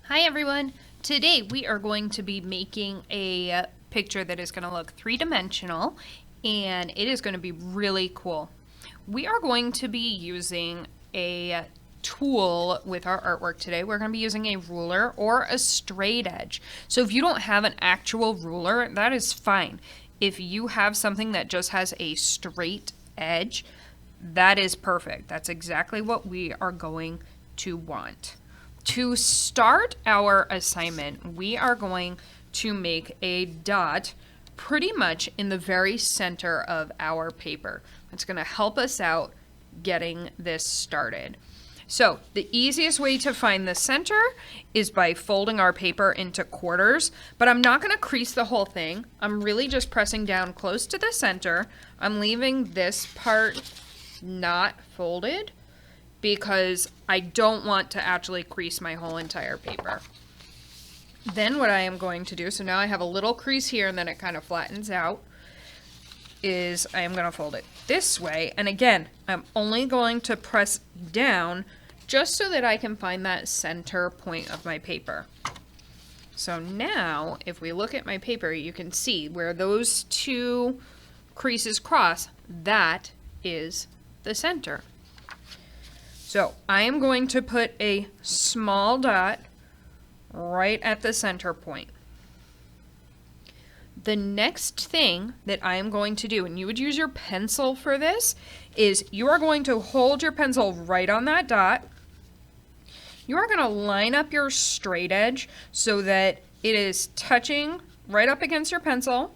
Hi everyone! Today we are going to be making a picture that is going to look three-dimensional and it is going to be really cool. We are going to be using a tool with our artwork today. We're going to be using a ruler or a straight edge. So if you don't have an actual ruler, that is fine. If you have something that just has a straight edge, that is perfect. That's exactly what we are going to want. To start our assignment, we are going to make a dot pretty much in the very center of our paper. It's going to help us out getting this started. So the easiest way to find the center is by folding our paper into quarters, but I'm not going to crease the whole thing. I'm really just pressing down close to the center. I'm leaving this part not folded because I don't want to actually crease my whole entire paper. Then what I am going to do, so now I have a little crease here and then it kind of flattens out, is I am going to fold it this way. And again, I'm only going to press down just so that I can find that center point of my paper. So now, if we look at my paper, you can see where those two creases cross, that is the center. So I am going to put a small dot right at the center point. The next thing that I am going to do, and you would use your pencil for this, is you are going to hold your pencil right on that dot. You are going to line up your straight edge so that it is touching right up against your pencil,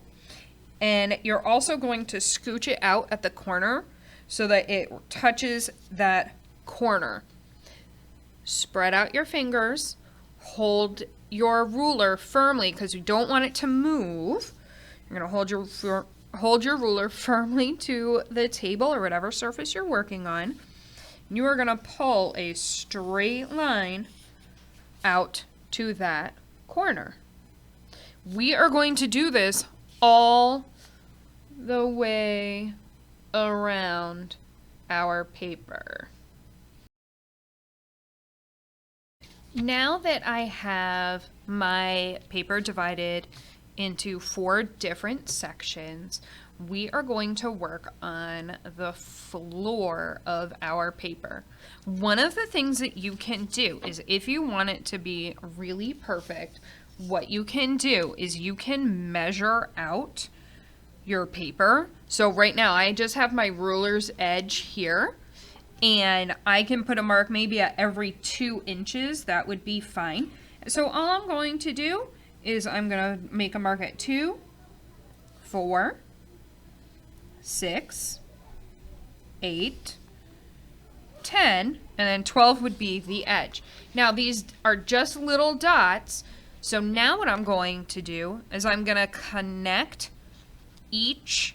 and you're also going to scooch it out at the corner so that it touches that corner. Spread out your fingers, hold your ruler firmly because you don't want it to move. You're going to hold your ruler firmly to the table or whatever surface you're working on. You are going to pull a straight line out to that corner. We are going to do this all the way around our paper. Now that I have my paper divided into 4 different sections, we are going to work on the floor of our paper. One of the things that you can do is, if you want it to be really perfect, what you can do is you can measure out your paper. So right now I just have my ruler's edge here, and I can put a mark maybe at every 2 inches. That would be fine. So all I'm going to do is I'm going to make a mark at 2, 4, 6, 8, 10, and then 12 would be the edge. Now these are just little dots, so now what I'm going to do is I'm going to connect each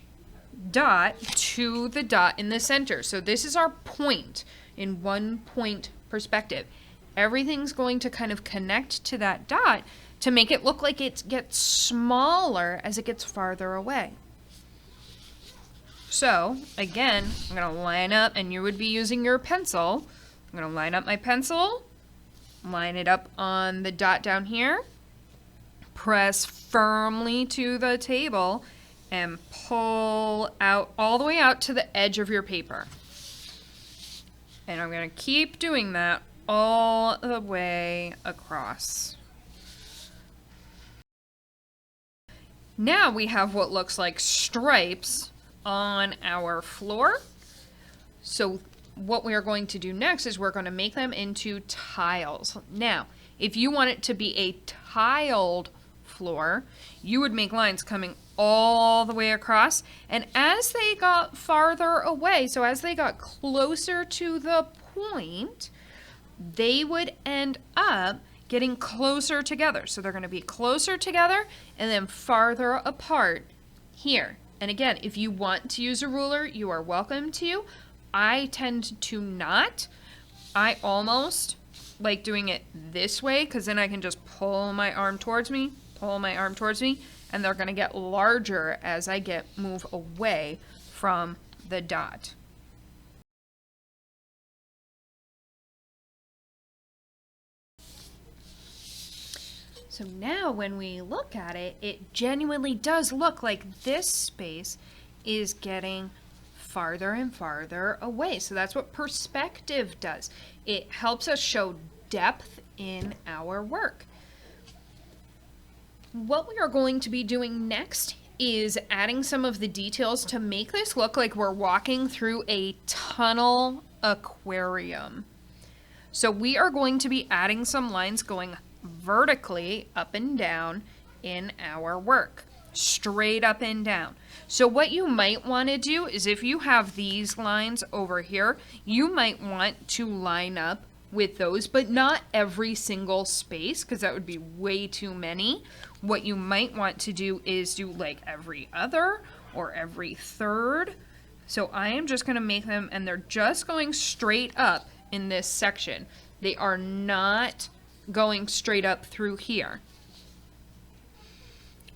dot to the dot in the center. So this is our point in 1 point perspective. Everything's going to kind of connect to that dot to make it look like it gets smaller as it gets farther away. So again, I'm going to line up, and you would be using your pencil. I'm going to line up my pencil, line it up on the dot down here, press firmly to the table, and pull out all the way out to the edge of your paper. And I'm going to keep doing that all the way across. Now we have what looks like stripes on our floor. So what we are going to do next is we're going to make them into tiles. Now, if you want it to be a tiled floor, you would make lines coming all the way across, and as they got farther away, so as they got closer to the point, they would end up getting closer together. So they're going to be closer together and then farther apart here. And again, if you want to use a ruler, you are welcome to. I tend to not. I almost like doing it this way because then I can just pull my arm towards me, and they're going to get larger as I move away from the dot. So now when we look at it, it genuinely does look like this space is getting farther and farther away. So that's what perspective does. It helps us show depth in our work. What we are going to be doing next is adding some of the details to make this look like we're walking through a tunnel aquarium. So we are going to be adding some lines going vertically up and down in our work, straight up and down. So what you might want to do is, if you have these lines over here, you might want to line up with those, but not every single space, because that would be way too many. What you might want to do is do like every other or every third. So I am just going to make them, and they're just going straight up in this section. They are not going straight up through here.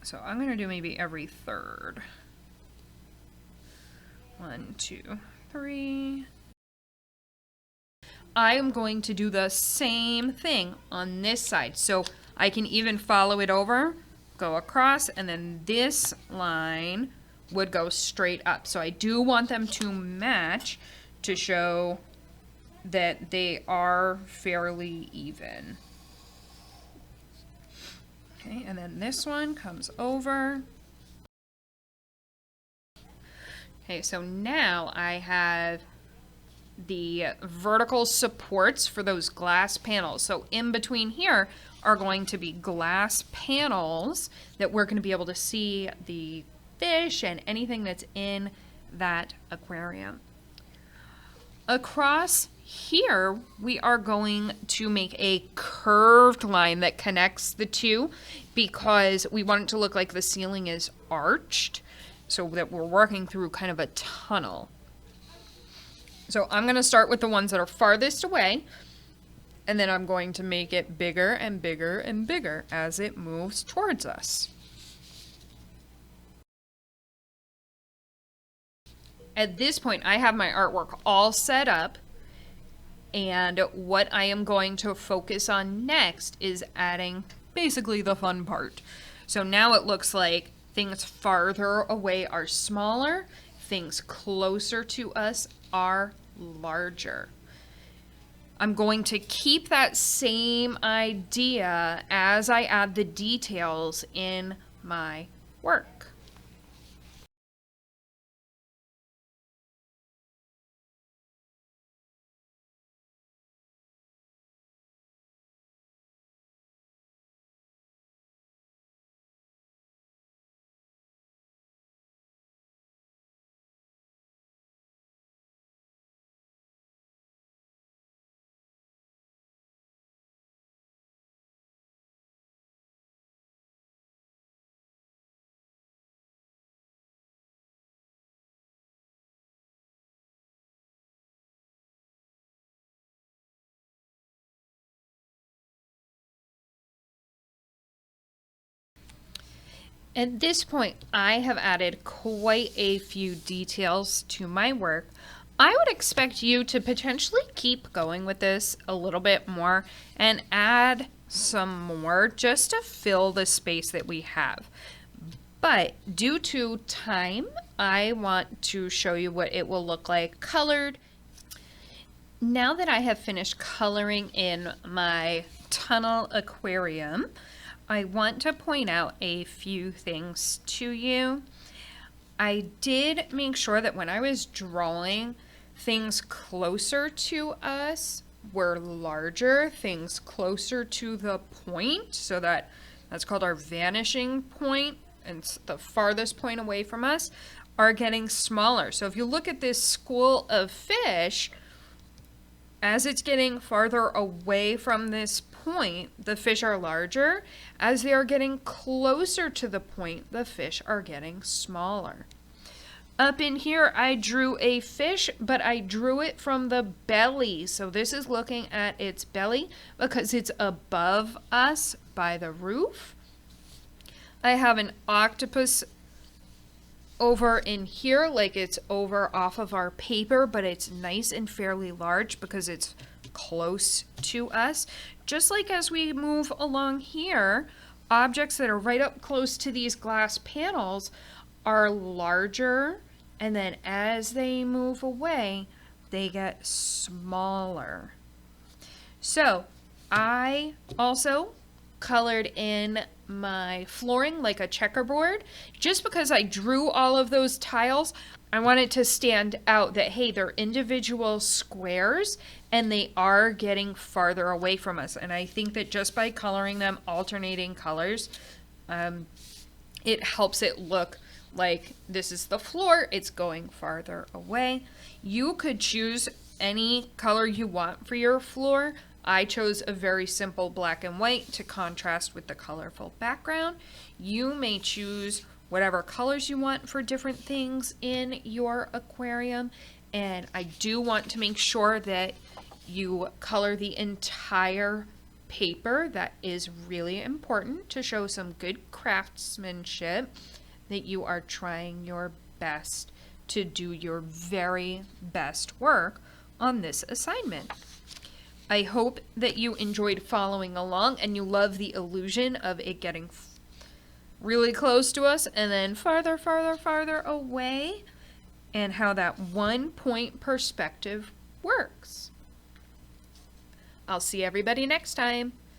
So I'm going to do maybe every third. 1, 2, 3. I am going to do the same thing on this side. So I can even follow it over, go across, and then this line would go straight up. So I do want them to match to show that they are fairly even. Okay, and then this one comes over. Okay, so now I have the vertical supports for those glass panels. So in between here are going to be glass panels that we're going to be able to see the fish and anything that's in that aquarium. Across here, we are going to make a curved line that connects the two, because we want it to look like the ceiling is arched, so that we're working through kind of a tunnel. So I'm going to start with the ones that are farthest away, and then I'm going to make it bigger and bigger and bigger as it moves towards us. At this point, I have my artwork all set up, and what I am going to focus on next is adding basically the fun part. So now it looks like things farther away are smaller, things closer to us are larger. I'm going to keep that same idea as I add the details in my work. At this point, I have added quite a few details to my work. I would expect you to potentially keep going with this a little bit more and add some more just to fill the space that we have. But due to time, I want to show you what it will look like colored. Now that I have finished coloring in my tunnel aquarium, I want to point out a few things to you. I did make sure that when I was drawing, things closer to us were larger, things closer to the point, so that's called our vanishing point, and the farthest point away from us are getting smaller. So if you look at this school of fish, as it's getting farther away from this point, the fish are larger. As they are getting closer to the point, the fish are getting smaller. Up in here, I drew a fish, but I drew it from the belly. So this is looking at its belly because it's above us by the roof. I have an octopus over in here, like it's over off of our paper, but it's nice and fairly large because it's close to us. just like as we move along here, objects that are right up close to these glass panels are larger, and then as they move away, they get smaller. So I also colored in my flooring like a checkerboard. Just because I drew all of those tiles, I want it to stand out that, hey, they're individual squares and they are getting farther away from us. And I think that just by coloring them alternating colors, it helps it look like this is the floor, it's going farther away. You could choose any color you want for your floor. I chose a very simple black and white to contrast with the colorful background. You may choose whatever colors you want for different things in your aquarium. And I do want to make sure that you color the entire paper. That is really important to show some good craftsmanship, that you are trying your best to do your very best work on this assignment. I hope that you enjoyed following along and you love the illusion of it getting really close to us and then farther, farther, farther away, and how that 1 point perspective works. I'll see everybody next time.